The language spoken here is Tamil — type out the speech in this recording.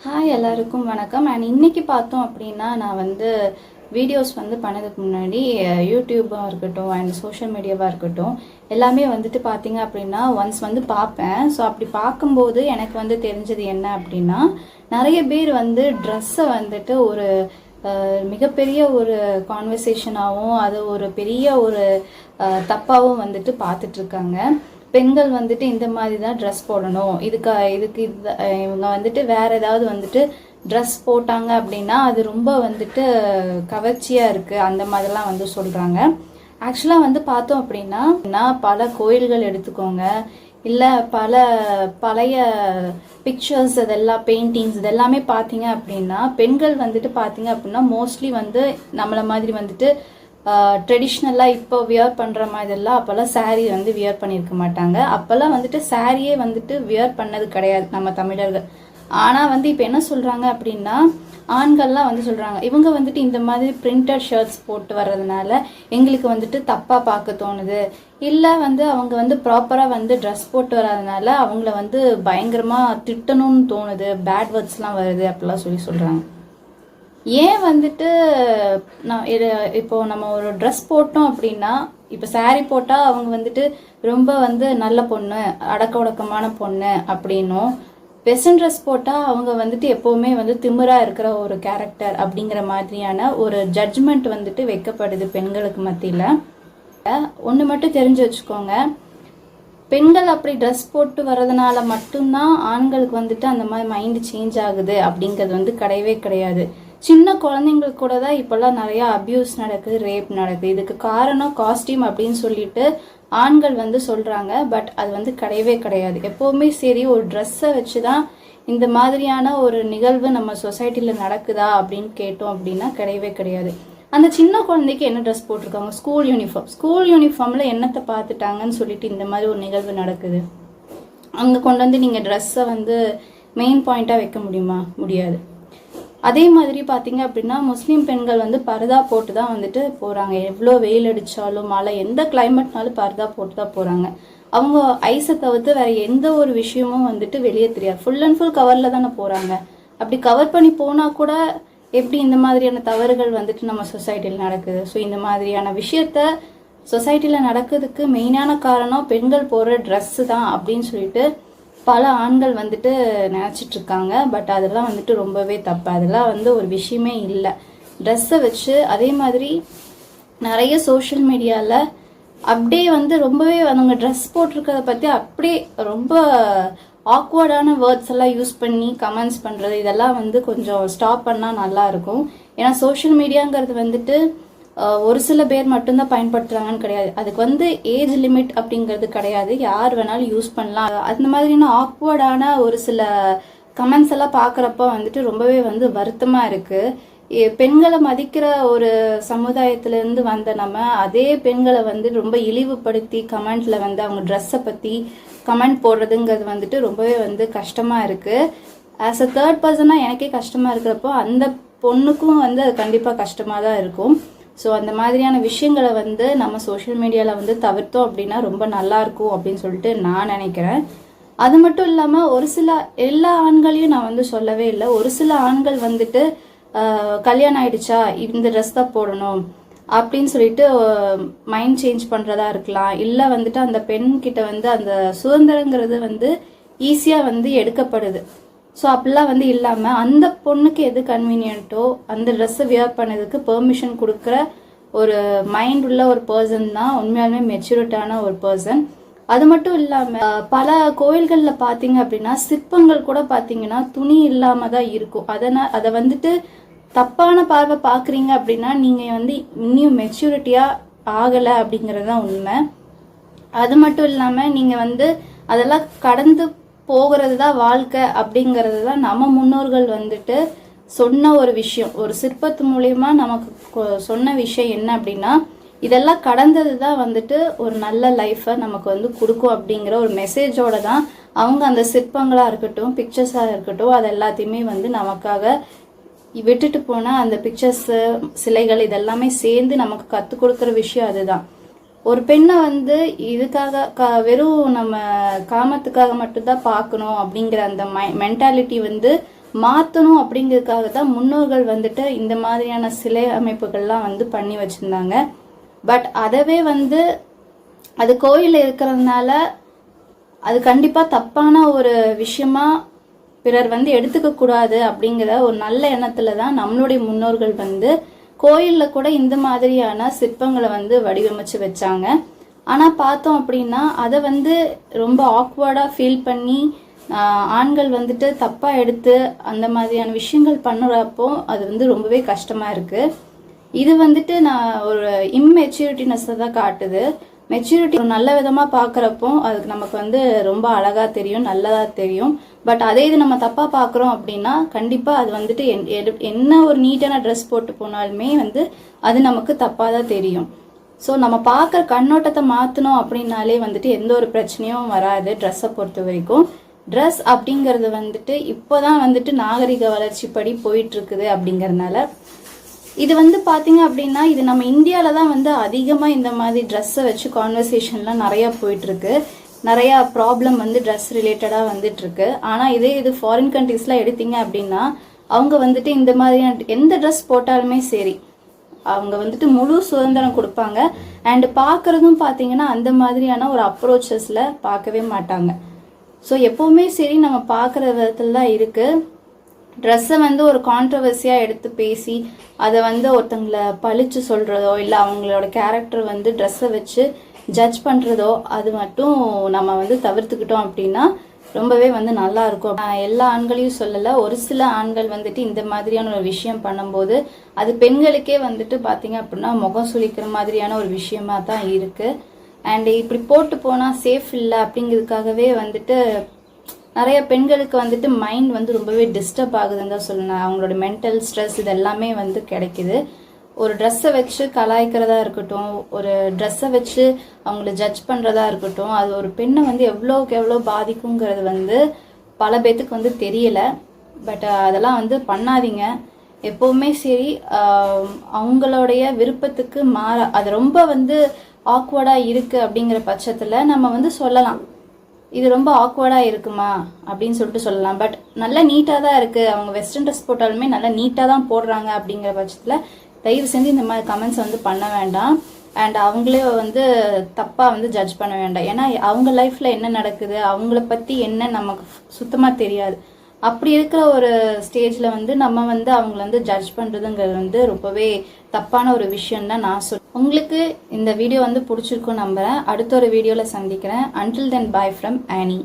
ஹாய் எல்லாருக்கும் வணக்கம். அண்ட் இன்னைக்கு பார்த்தோம் அப்படின்னா நான் வீடியோஸ் பண்ணதுக்கு முன்னாடி யூடியூபாக இருக்கட்டும் அண்ட் சோஷியல் மீடியாவாக இருக்கட்டும் எல்லாமே பார்த்தீங்க அப்படின்னா ஒன்ஸ் பார்ப்பேன். ஸோ அப்படி பார்க்கும்போது எனக்கு தெரிஞ்சது என்ன அப்படின்னா, நிறைய பேர் ட்ரெஸ்ஸை ஒரு மிகப்பெரிய ஒரு கான்வர்சேஷனாகவும் அது ஒரு பெரிய ஒரு தப்பாகவும் பார்த்துட்ருக்காங்க. பெண்கள் இந்த மாதிரி தான் ட்ரெஸ் போடணும், இதுக்கு இவங்க வேற ஏதாவது ட்ரெஸ் போட்டாங்க அப்படின்னா அது ரொம்ப கவர்ச்சியாக இருக்குது அந்த மாதிரிலாம் சொல்கிறாங்க. ஆக்சுவலாக பார்த்தோம் அப்படின்னா பல கோயில்கள் எடுத்துக்கோங்க, இல்லை பழைய பிக்சர்ஸ் இதெல்லாம் பெயிண்டிங்ஸ் இதெல்லாமே பார்த்தீங்க அப்படின்னா பெண்கள் பார்த்தீங்க அப்படின்னா மோஸ்ட்லி நம்மளை மாதிரி ட்ரெடிஷ்னலாக இப்போ வியர் பண்ணுற மாதிரிலாம் அப்போல்லாம் சாரீ வியர் பண்ணியிருக்க மாட்டாங்க. அப்போல்லாம் சாரியே வியர் பண்ணது கிடையாது நம்ம தமிழர்கள். ஆனால் இப்போ என்ன சொல்கிறாங்க அப்படின்னா, ஆண்கள்லாம் சொல்கிறாங்க இவங்க இந்த மாதிரி பிரிண்டட் ஷர்ட்ஸ் போட்டு வர்றதுனால எங்களுக்கு தப்பாக பார்க்க தோணுது, இல்லை அவங்க ப்ராப்பராக ட்ரெஸ் போட்டு வர்றதுனால அவங்கள பயங்கரமாக திட்டணும்னு தோணுது, பேட் வேர்ட்ஸ்லாம் வருது அப்படிலாம் சொல்கிறாங்க. ஏன் நான் இப்போ நம்ம ஒரு ட்ரெஸ் போட்டோம் அப்படின்னா, இப்போ சாரீ போட்டால் அவங்க ரொம்ப நல்ல பொண்ணு, அடக்க ஒடுக்கமான பொண்ணு அப்படின்னும், வெஸ்டர்ன் ட்ரெஸ் போட்டால் அவங்க எப்போவுமே திமிரா இருக்கிற ஒரு கேரக்டர் அப்படிங்கிற மாதிரியான ஒரு ஜட்ஜ்மெண்ட் வைக்கப்படுது பெண்களுக்கு மத்தியில். ஒன்று மட்டும் தெரிஞ்சு வச்சுக்கோங்க, பெண்கள் அப்படி ட்ரெஸ் போட்டு வர்றதுனால மட்டும்தான் ஆண்களுக்கு அந்த மாதிரி மைண்டு சேஞ்ச் ஆகுது அப்படிங்கிறது கிடையவே கிடையாது. சின்ன குழந்தைங்களுக்கு கூட தான் இப்போல்லாம் நிறையா அப்யூஸ் நடக்குது, ரேப் நடக்குது. இதுக்கு காரணம் காஸ்டியூம் அப்படின்னு சொல்லிட்டு ஆண்கள் சொல்கிறாங்க. பட் அது கிடையவே கிடையாது. எப்போவுமே சரி, ஒரு ட்ரெஸ்ஸை வச்சு தான் இந்த மாதிரியான ஒரு நிகழ்வு நம்ம சொசைட்டியில் நடக்குதா அப்படின்னு கேட்டோம் அப்படின்னா கிடையவே கிடையாது. அந்த சின்ன குழந்தைக்கு என்ன ட்ரெஸ் போட்டிருக்காங்க, ஸ்கூல் யூனிஃபார்மில் என்னத்தை பார்த்துட்டாங்கன்னு சொல்லிட்டு இந்த மாதிரி ஒரு நிகழ்வு நடக்குது. அங்கே கொண்டு நீங்கள் ட்ரெஸ்ஸை மெயின் பாயிண்ட்டாக வைக்க முடியாது. அதே மாதிரி பார்த்தீங்க அப்படின்னா முஸ்லீம் பெண்கள் பர்தா போட்டு தான் போகிறாங்க. எவ்வளோ வெயில் அடித்தாலும் மழை எந்த கிளைமேட்னாலும் பர்தா போட்டு தான் போகிறாங்க. அவங்க ஐஸை தவிர்த்து வேற எந்த ஒரு விஷயமும் வெளியே தெரியாது. ஃபுல் அண்ட் ஃபுல் கவரில் தானே போகிறாங்க. அப்படி கவர் பண்ணி போனால் கூட எப்படி இந்த மாதிரியான தவறுகள் நம்ம சொசைட்டியில் நடக்குது. ஸோ இந்த மாதிரியான விஷயத்த சொசைட்டியில் நடக்கிறதுக்கு மெயினான காரணம் பெண்கள் போடுற ட்ரெஸ்ஸு தான் அப்படின்னு சொல்லிட்டு பல ஆண்கள் நினச்சிட்டு இருக்காங்க. பட் அதெல்லாம் ரொம்பவே தப்பு. அதெல்லாம் ஒரு விஷயமே இல்லை. ட்ரெஸ்ஸை வச்சு அதே மாதிரி நிறைய சோஷியல் மீடியாவில் அப்படியே ரொம்பவே அவங்க ட்ரெஸ் போட்டிருக்கிறத பற்றி அப்படியே ரொம்ப ஆக்வர்டான வேர்ட்ஸ் எல்லாம் யூஸ் பண்ணி கமெண்ட்ஸ் பண்ணுறது இதெல்லாம் கொஞ்சம் ஸ்டாப் பண்ணால் நல்லாயிருக்கும். ஏன்னா சோஷியல் மீடியாங்கிறது ஒரு சில பேர் மட்டும்தான் பயன்படுத்துகிறாங்கன்னு கிடையாது. அதுக்கு ஏஜ் லிமிட் அப்படிங்கிறது கிடையாது, யார் வேணாலும் யூஸ் பண்ணலாம். அந்த மாதிரியான ஆக்வர்டான ஒரு சில கமெண்ட்ஸ் எல்லாம் பார்க்குறப்ப ரொம்பவே வருத்தமாக இருக்குது. பெண்களை மதிக்கிற ஒரு சமுதாயத்திலேருந்து வந்த நம்ம அதே பெண்களை ரொம்ப இழிவுபடுத்தி கமெண்ட்ல அவங்க ட்ரெஸ்ஸை பற்றி கமெண்ட் போடுறதுங்கிறது ரொம்பவே கஷ்டமாக இருக்குது. ஆஸ் அ தேர்ட் பர்சனாக எனக்கே கஷ்டமாக இருக்கிறப்போ அந்த பொண்ணுக்கும் அது கண்டிப்பாக கஷ்டமாக தான் இருக்கும். ஸோ அந்த மாதிரியான விஷயங்களை நம்ம சோஷியல் மீடியாவில் தவிர்த்தோம் அப்படின்னா ரொம்ப நல்லாயிருக்கும் அப்படின்னு சொல்லிட்டு நான் நினைக்கிறேன். அது மட்டும் இல்லாமல் ஒரு சில எல்லா ஆண்களையும் நான் சொல்லவே இல்லை. ஒரு சில ஆண்கள் கல்யாணம் ஆயிடுச்சா இந்த ட்ரெஸ் தான் போடணும் அப்படின்னு சொல்லிட்டு மைண்ட் சேஞ்ச் பண்ணுறதா இருக்கலாம். இல்லை அந்த பெண்கிட்ட அந்த சுதந்திரங்கிறது ஈஸியாக எடுக்கப்படுது. ஸோ அப்படிலாம் இல்லாமல் அந்த பொண்ணுக்கு எது கன்வீனியன்ட்டோ அந்த ட்ரெஸ்ஸை வியர் பண்ணதுக்கு பெர்மிஷன் கொடுக்குற ஒரு மைண்ட் உள்ள ஒரு பர்சன் தான் உண்மையாலுமே மெச்சூரிட்டான ஒரு பர்சன். அது மட்டும் இல்லாமல் பல கோயில்களில் பார்த்தீங்க அப்படின்னா சிற்பங்கள் கூட பார்த்தீங்கன்னா துணி இல்லாமல் தான் இருக்கும். அதை தப்பான பார்வை பார்க்குறீங்க அப்படின்னா நீங்கள் இன்னும் மெச்சூரிட்டியாக ஆகலை அப்படிங்கிறது தான் உண்மை. அது மட்டும் இல்லாமல் நீங்கள் அதெல்லாம் கடந்து போகிறது தான் வாழ்க்கை அப்படிங்கிறது தான் நம்ம முன்னோர்கள் சொன்ன ஒரு விஷயம். ஒரு சிற்பத்து மூலயமா நமக்கு சொன்ன விஷயம் என்ன அப்படின்னா, இதெல்லாம் கடந்தது தான் ஒரு நல்ல லைஃப்பை நமக்கு கொடுக்கும் அப்படிங்கிற ஒரு மெசேஜோட தான் அவங்க அந்த சிற்பங்களாக இருக்கட்டும் பிக்சர்ஸாக இருக்கட்டும் அது எல்லாத்தையுமே நமக்காக விட்டுட்டு போனால் அந்த பிக்சர்ஸு சிலைகள் இதெல்லாமே சேர்ந்து நமக்கு கற்றுக் கொடுக்குற விஷயம் அதுதான். ஒரு பெண்ணை இதுக்காக வெறும் நம்ம காமத்துக்காக மட்டும்தான் பார்க்கணும் அப்படிங்கிற அந்த மென்டாலிட்டி மாற்றணும் அப்படிங்கிறதுக்காக தான் முன்னோர்கள் வந்துட்டு இந்த மாதிரியான சிலை அமைப்புகள்லாம் வந்து பண்ணி வச்சுருந்தாங்க. பட் அதவே வந்து அது கோயிலில் இருக்கிறதுனால அது கண்டிப்பாக தப்பான ஒரு விஷயமா பிறர் வந்து எடுத்துக்க கூடாது அப்படிங்கிற ஒரு நல்ல எண்ணத்துல தான் நம்மளுடைய முன்னோர்கள் வந்து கோயிலில் கூட இந்த மாதிரியான சிற்பங்களை வந்து வடிவமைச்சு வச்சாங்க. ஆனால் பார்த்தோம் அப்படின்னா அதை வந்து ரொம்ப ஆக்வர்டாக ஃபீல் பண்ணி ஆண்கள் வந்துட்டு தப்பாக எடுத்து அந்த மாதிரியான விஷயங்கள் பண்ணுறப்போ அது வந்து ரொம்பவே கஷ்டமாக இருக்குது. இது வந்துட்டு நான் ஒரு இம்மெச்சூரிட்டினஸை தான் காட்டுது. மெச்சூரிட்டி ஒரு நல்ல விதமாக பார்க்குறப்போ அதுக்கு நமக்கு வந்து ரொம்ப அழகாக தெரியும், நல்லதாக தெரியும். பட் அதே இது நம்ம தப்பாக பார்க்குறோம் அப்படின்னா கண்டிப்பாக அது வந்துட்டு என்ன ஒரு நீட்டான ட்ரெஸ் போட்டு போனாலுமே வந்து அது நமக்கு தப்பாக தான் தெரியும். ஸோ நம்ம பார்க்குற கண்ணோட்டத்தை மாற்றணும் அப்படின்னாலே வந்துட்டு எந்த ஒரு பிரச்சனையும் வராது. ட்ரெஸ்ஸை பொறுத்த வரைக்கும் ட்ரெஸ் அப்படிங்கிறது வந்துட்டு இப்போ தான் வந்துட்டு நாகரிக வளர்ச்சிப்படி போயிட்டுருக்குது. அப்படிங்கிறதுனால இது வந்து பார்த்தீங்க அப்படின்னா இது நம்ம இந்தியாவில் தான் வந்து அதிகமாக இந்த மாதிரி ட்ரெஸ்ஸை வச்சு கான்வர்சேஷன்லாம் நிறையா போயிட்டுருக்கு. நிறையா ப்ராப்ளம் வந்து ட்ரெஸ் ரிலேட்டடாக வந்துட்டுருக்கு. ஆனால் இது ஃபாரின் கண்ட்ரீஸ்லாம் எடுத்தீங்க அப்படின்னா அவங்க வந்துட்டு இந்த மாதிரியான எந்த ட்ரெஸ் போட்டாலுமே சரி அவங்க வந்துட்டு முழு சுதந்திரம் கொடுப்பாங்க. அண்ட் பார்க்குறதும் பார்த்தீங்கன்னா அந்த மாதிரியான ஒரு அப்ரோச்சஸில் பார்க்கவே மாட்டாங்க. ஸோ எப்போவுமே சரி நம்ம பார்க்குற விதத்தில் தான் இருக்குது. ட்ரெஸ்ஸை வந்து ஒரு கான்ட்ரவர்சியாக எடுத்து பேசி அதை வந்து ஒருத்தங்களை பழிச்சு சொல்கிறதோ இல்லை அவங்களோட கேரக்டர் வந்து ட்ரெஸ்ஸை வச்சு ஜட்ஜ் பண்ணுறதோ அது மட்டும் நம்ம வந்து தவிர்த்துக்கிட்டோம் அப்படின்னா ரொம்பவே வந்து நல்லா இருக்கும். எல்லா ஆண்களையும் சொல்லலை, ஒரு சில ஆண்கள் வந்துட்டு இந்த மாதிரியான ஒரு விஷயம் பண்ணும்போது அது பெண்களுக்கே வந்துட்டு பார்த்தீங்க அப்படின்னா முகம் சுளிக்கிற மாதிரியான ஒரு விஷயமா தான் இருக்குது. அண்ட் இப்படி போட்டு போனால் சேஃப் இல்லை அப்படிங்கிறதுக்காகவே வந்துட்டு நிறைய பெண்களுக்கு வந்துட்டு மைண்ட் வந்து ரொம்பவே டிஸ்டர்ப் ஆகுதுன்னு தான் சொல்லணும். அவங்களோட மென்டல் ஸ்ட்ரெஸ் இது எல்லாமே வந்து கிடைக்குது. ஒரு ட்ரெஸ்ஸை வச்சு கலாய்க்கிறதா இருக்கட்டும், ஒரு ட்ரெஸ்ஸை வச்சு அவங்கள ஜட்ஜ் பண்ணுறதா இருக்கட்டும், அது ஒரு பெண்ணை வந்து எவ்வளோக்கு எவ்வளோ பாதிக்குங்கிறது வந்து பல பேத்துக்கு வந்து தெரியலை. பட் அதெல்லாம் வந்து பண்ணாதீங்க. எப்போவுமே சரி அவங்களுடைய விருப்பத்துக்கு அது ரொம்ப வந்து ஆக்வர்டாக இருக்குது அப்படிங்கிற பட்சத்தில் நம்ம வந்து சொல்லலாம், இது ரொம்ப ஆக்வர்டாக இருக்குமா அப்படின்னு சொல்லிட்டு சொல்லலாம். பட் நல்லா நீட்டாக தான் இருக்குது, அவங்க வெஸ்டர்ன் ட்ரெஸ் போட்டாலுமே நல்லா நீட்டாக தான் போடுறாங்க அப்படிங்கிற பட்சத்தில் தயவு செஞ்சு இந்த மாதிரி கமெண்ட்ஸ் வந்து பண்ண வேண்டாம். அண்ட் அவங்களே வந்து தப்பாக வந்து ஜட்ஜ் பண்ண வேண்டாம். ஏன்னா அவங்க லைஃப்பில் என்ன நடக்குது அவங்கள பற்றி என்ன நமக்கு சுத்தமாக தெரியாது. அப்படி இருக்கிற ஒரு ஸ்டேஜில் வந்து நம்ம வந்து அவங்கள வந்து ஜட்ஜ் பண்ணுறதுங்கிறது வந்து ரொம்பவே தப்பான ஒரு விஷயம் தான் நான் சொல்லுவேன். உங்களுக்கு இந்த வீடியோ வந்து பிடிச்சிருக்கும் நம்புகிறேன். அடுத்த ஒரு வீடியோவில் சந்திக்கிறேன். Until then, bye from Annie.